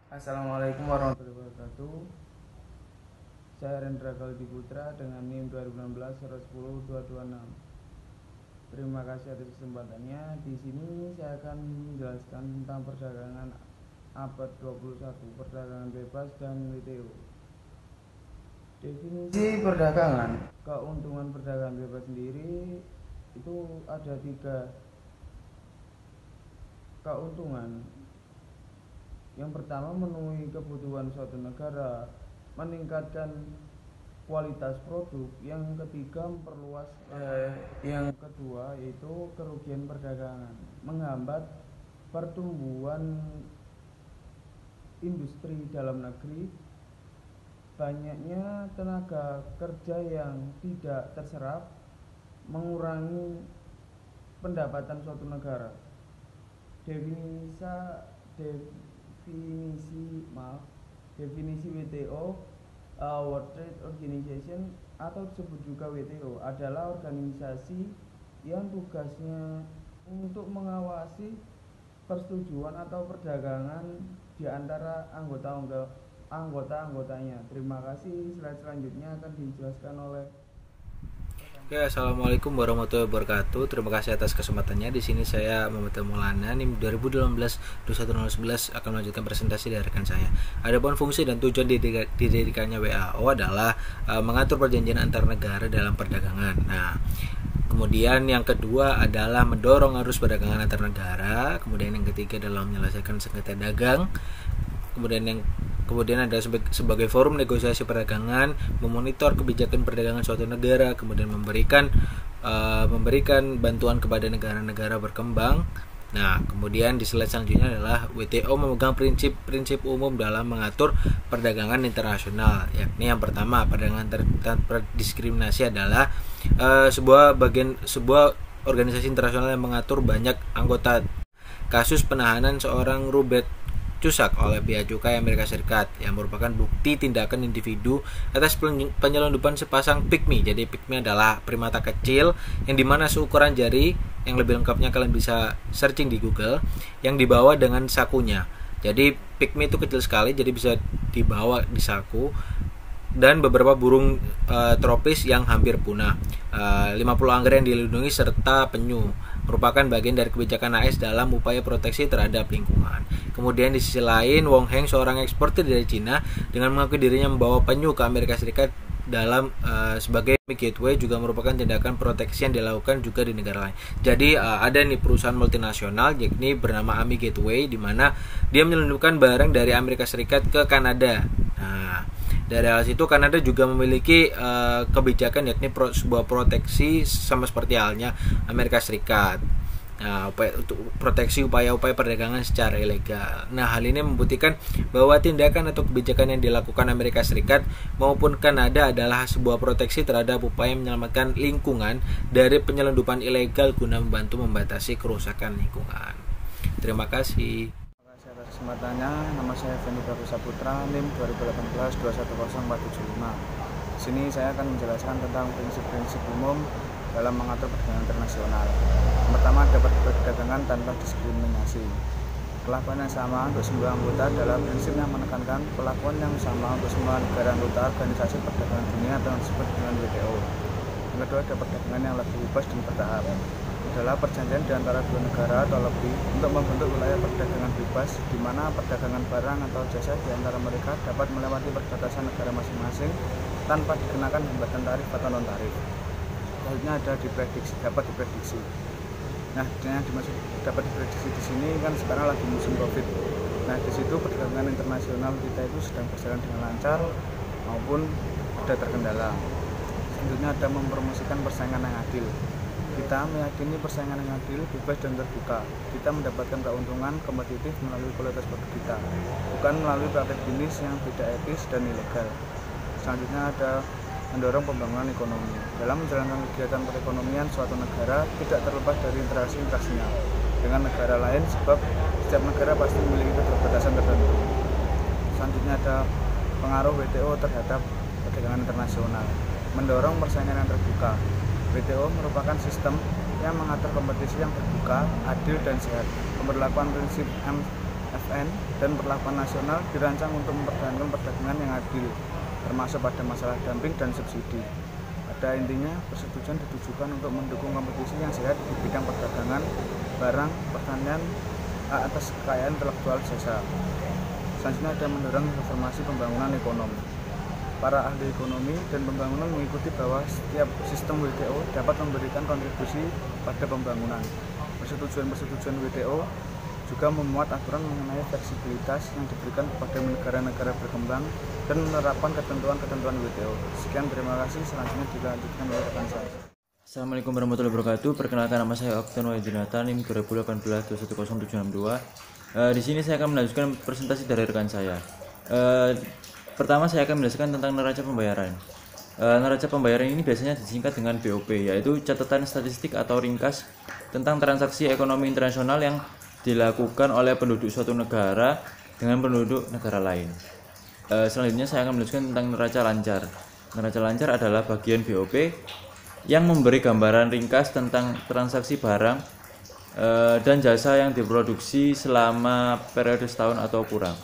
Assalamualaikum warahmatullahi wabarakatuh. Saya Rendra Galdi Putra dengan NIM 2016 110 226. Terima kasih atas kesempatannya. Di sini saya akan menjelaskan tentang perdagangan abad 21, perdagangan bebas dan WTO. Definisi perdagangan, keuntungan perdagangan bebas sendiri itu ada tiga keuntungan. Yang pertama, memenuhi kebutuhan suatu negara, meningkatkan kualitas produk. Yang ketiga, memperluas. Yang kedua yaitu kerugian perdagangan, menghambat pertumbuhan industri dalam negeri, banyaknya tenaga kerja yang tidak terserap, mengurangi pendapatan suatu negara. Definisi WTO, World Trade Organization atau disebut juga WTO, adalah organisasi yang tugasnya untuk mengawasi persetujuan atau perdagangan di antara anggota-anggotanya. Terima kasih. Slide selanjutnya akan dijelaskan oleh. Oke, assalamualaikum warahmatullahi wabarakatuh. Terima kasih atas kesempatannya. Di sini saya Muhammad Maulana, NIM 2018 21011 akan melanjutkan presentasi dari rekan saya. Adapun fungsi dan tujuan didirikannya WHO adalah mengatur perjanjian antar negara dalam perdagangan. Nah, kemudian yang kedua adalah mendorong arus perdagangan antar negara. Kemudian yang ketiga adalah menyelesaikan sengketa dagang. Kemudian ada sebagai forum negosiasi perdagangan, memonitor kebijakan perdagangan suatu negara, kemudian memberikan bantuan kepada negara-negara berkembang. Nah, kemudian di slide selanjutnya adalah WTO memegang prinsip-prinsip umum dalam mengatur perdagangan internasional. Yakni yang pertama, perdagangan tanpa diskriminasi adalah sebuah organisasi internasional yang mengatur banyak anggota. Kasus penahanan seorang Robert Cusack oleh Bea Cukai Amerika Serikat yang merupakan bukti tindakan individu atas penyelundupan sepasang pygmy. Jadi pygmy adalah primata kecil yang dimana seukuran jari, yang lebih lengkapnya kalian bisa searching di Google, yang dibawa dengan sakunya. Jadi pygmy itu kecil sekali, jadi bisa dibawa di saku. Dan beberapa burung tropis yang hampir punah. 50 anggrek yang dilindungi serta penyu merupakan bagian dari kebijakan AS dalam upaya proteksi terhadap lingkungan. Kemudian di sisi lain, Wong Heng, seorang eksportir dari Cina, dengan mengakui dirinya membawa penyu ke Amerika Serikat dalam sebagai gateway, juga merupakan tindakan proteksi yang dilakukan juga di negara lain. Jadi ada nih perusahaan multinasional yakni bernama Ami Gateway, di mana dia menyelundupkan barang dari Amerika Serikat ke Kanada. Nah, dari hal itu Kanada juga memiliki kebijakan yakni sebuah proteksi sama seperti halnya Amerika Serikat. Nah, untuk proteksi upaya-upaya perdagangan secara ilegal. Nah, hal ini membuktikan bahwa tindakan atau kebijakan yang dilakukan Amerika Serikat maupun Kanada adalah sebuah proteksi terhadap upaya menyelamatkan lingkungan dari penyelundupan ilegal guna membantu membatasi kerusakan lingkungan. Terima kasih. Terima kasih atas kesempatannya. Nama saya Fendi Bagus Saputra, NIM 2018 210475. Di sini saya akan menjelaskan tentang prinsip-prinsip umum dalam mengatur perdagangan internasional. Yang pertama, dapat perdagangan tanpa diskriminasi. Perlakuan yang sama untuk semua anggota dalam prinsip yang menekankan perlakuan yang sama untuk semua negara anggota Organisasi Perdagangan Dunia atau disebut dengan WTO. Yang kedua, ada perdagangan yang lebih bebas dan bertahap. Adalah perjanjian di antara dua negara atau lebih untuk membentuk wilayah perdagangan bebas, di mana perdagangan barang atau jasa di antara mereka dapat melewati perbatasan negara masing-masing tanpa dikenakan hambatan tarif atau non-tarif. Selanjutnya ada dapat diprediksi. Nah, yang dimaksud dapat diprediksi di sini kan sekarang lagi musim Covid. Nah, di situ perdagangan internasional kita itu sedang berjalan dengan lancar maupun ada terkendala. Selanjutnya ada mempromosikan persaingan yang adil. Kita meyakini persaingan yang adil, bebas dan terbuka. Kita mendapatkan keuntungan kompetitif melalui kualitas produk kita, bukan melalui praktik bisnis yang tidak etis dan ilegal. Selanjutnya ada mendorong pembangunan ekonomi. Dalam menjalankan kegiatan perekonomian suatu negara tidak terlepas dari interaksinya dengan negara lain, sebab setiap negara pasti memiliki keterbatasan tertentu. Selanjutnya ada pengaruh WTO terhadap perdagangan internasional. Mendorong persaingan yang terbuka. WTO merupakan sistem yang mengatur kompetisi yang terbuka, adil dan sehat. Pemberlakuan prinsip FN dan perlakuan nasional dirancang untuk mempertahankan perdagangan yang adil, termasuk pada masalah dumping dan subsidi. Pada intinya, persetujuan ditujukan untuk mendukung kompetisi yang sehat di bidang perdagangan, barang, pertanian, atas kekayaan intelektual jasa. Selanjutnya ada mendorong reformasi pembangunan ekonomi. Para ahli ekonomi dan pembangunan mengikuti bahwa setiap sistem WTO dapat memberikan kontribusi pada pembangunan. Persetujuan WTO juga memuat aturan mengenai fleksibilitas yang diberikan kepada negara-negara berkembang dan menerapkan ketentuan-ketentuan WTO. Sekian, terima kasih. Selanjutnya dilanjutkan oleh rekan saya. Assalamualaikum warahmatullahi wabarakatuh. Perkenalkan, nama saya Oktan Wahyudinata, NIM 2018-210762. Di sini saya akan melanjutkan presentasi dari rekan saya. Pertama, saya akan menjelaskan tentang neraca pembayaran. Neraca pembayaran ini biasanya disingkat dengan BOP, yaitu catatan statistik atau ringkas tentang transaksi ekonomi internasional yang dilakukan oleh penduduk suatu negara dengan penduduk negara lain. Selanjutnya saya akan menjelaskan tentang neraca lancar. Neraca lancar adalah bagian BOP yang memberi gambaran ringkas tentang transaksi barang dan jasa yang diproduksi selama periode setahun atau kurang.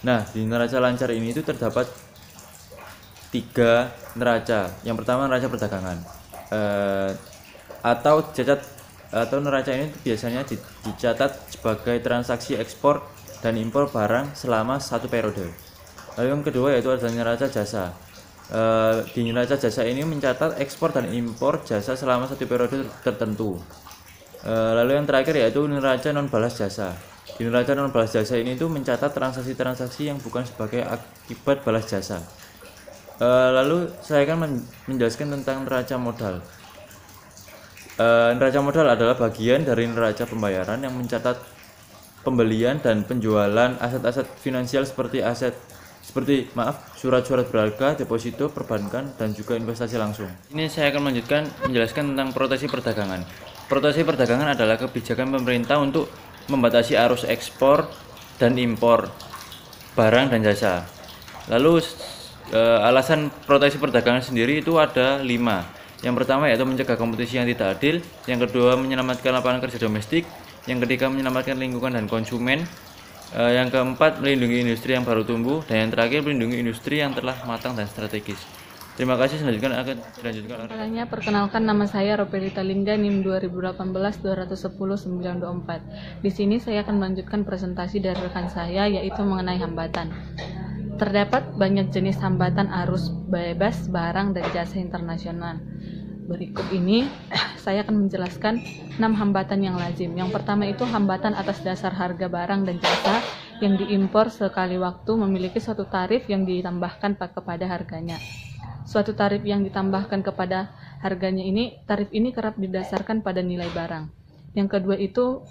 Nah, di neraca lancar ini itu terdapat 3 neraca. Yang pertama, neraca perdagangan, atau neraca ini biasanya dicatat sebagai transaksi ekspor dan impor barang selama 1 periode. Lalu yang kedua yaitu ada neraca jasa. Di neraca jasa ini mencatat ekspor dan impor jasa selama 1 periode tertentu. Lalu yang terakhir yaitu neraca non balas jasa. Di neraca non balas jasa ini itu mencatat transaksi-transaksi yang bukan sebagai akibat balas jasa. Lalu saya akan menjelaskan tentang neraca modal. Neraca modal adalah bagian dari neraca pembayaran yang mencatat pembelian dan penjualan aset-aset finansial seperti surat-surat berharga, deposito, perbankan, dan juga investasi langsung. Ini saya akan menjelaskan tentang proteksi perdagangan. Proteksi perdagangan adalah kebijakan pemerintah untuk membatasi arus ekspor dan impor barang dan jasa. Lalu alasan proteksi perdagangan sendiri itu ada 5. Yang pertama yaitu mencegah kompetisi yang tidak adil, yang kedua menyelamatkan lapangan kerja domestik, yang ketiga menyelamatkan lingkungan dan konsumen, yang keempat melindungi industri yang baru tumbuh, dan yang terakhir melindungi industri yang telah matang dan strategis. Terima kasih. Selanjutnya akan dilanjutkan. Perkenalkan, nama saya Ropelita Lingga, NIM 2018-210-924. Di sini saya akan melanjutkan presentasi dari rekan saya, yaitu mengenai hambatan. Terdapat banyak jenis hambatan arus bebas barang dan jasa internasional. Berikut ini saya akan menjelaskan 6 hambatan yang lazim. Yang pertama itu hambatan atas dasar harga barang dan jasa yang diimpor sekali waktu memiliki suatu tarif yang ditambahkan kepada harganya. Suatu tarif yang ditambahkan kepada harganya tarif ini kerap didasarkan pada nilai barang. Yang kedua itu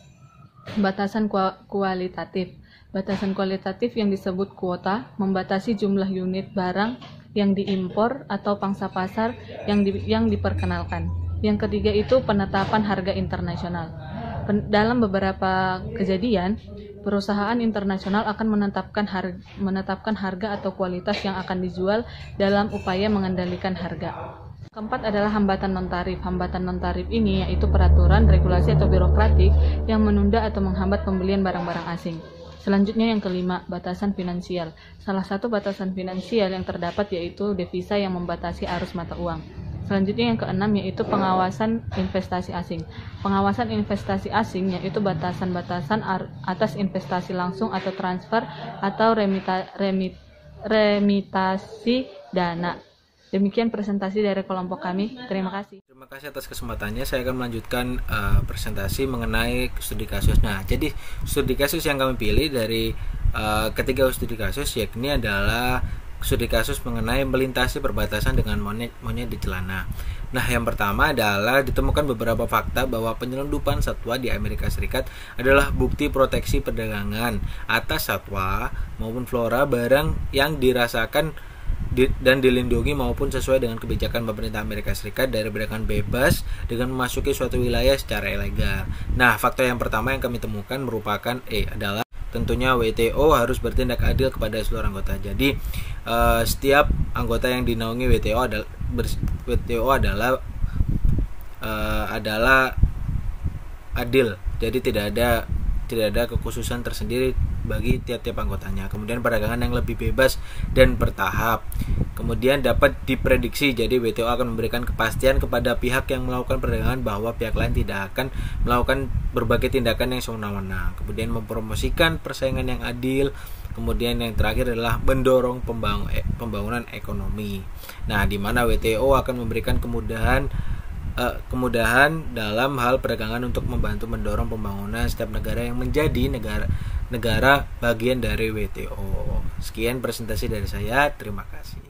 batasan kualitatif. Batasan kualitatif yang disebut kuota membatasi jumlah unit barang yang diimpor atau pangsa pasar yang diperkenalkan. Yang ketiga itu penetapan harga internasional. Dalam beberapa kejadian, perusahaan internasional akan menetapkan harga atau kualitas yang akan dijual dalam upaya mengendalikan harga. Keempat adalah hambatan non-tarif. Hambatan non-tarif ini yaitu peraturan, regulasi atau birokratik yang menunda atau menghambat pembelian barang-barang asing. Selanjutnya yang kelima, batasan finansial. Salah satu batasan finansial yang terdapat yaitu devisa yang membatasi arus mata uang. Selanjutnya yang keenam yaitu pengawasan investasi asing. Pengawasan investasi asing yaitu batasan-batasan atas investasi langsung atau transfer atau remitasi dana. Demikian presentasi dari kelompok kami. Terima kasih. Terima kasih atas kesempatannya. Saya akan melanjutkan presentasi mengenai studi kasus. Nah, jadi studi kasus yang kami pilih dari ketiga studi kasus yakni adalah studi kasus mengenai melintasi perbatasan dengan monyet di celana. Nah, yang pertama adalah ditemukan beberapa fakta bahwa penyelundupan satwa di Amerika Serikat adalah bukti proteksi perdagangan atas satwa maupun flora barang yang dirasakan dan dilindungi maupun sesuai dengan kebijakan pemerintah Amerika Serikat dari perdagangan bebas dengan memasuki suatu wilayah secara ilegal. Nah, fakta yang pertama yang kami temukan merupakan adalah tentunya WTO harus bertindak adil kepada seluruh anggota. Jadi setiap anggota yang dinaungi WTO adalah adil. Jadi tidak ada kekhususan tersendiri bagi tiap-tiap anggotanya. Kemudian perdagangan yang lebih bebas dan bertahap. Kemudian dapat diprediksi, jadi WTO akan memberikan kepastian kepada pihak yang melakukan perdagangan bahwa pihak lain tidak akan melakukan berbagai tindakan yang semena-mena. Kemudian mempromosikan persaingan yang adil. Kemudian yang terakhir adalah mendorong pembangunan ekonomi. Nah, di mana WTO akan memberikan kemudahan dalam hal perdagangan untuk membantu mendorong pembangunan setiap negara yang menjadi negara bagian dari WTO. Sekian presentasi dari saya. Terima kasih.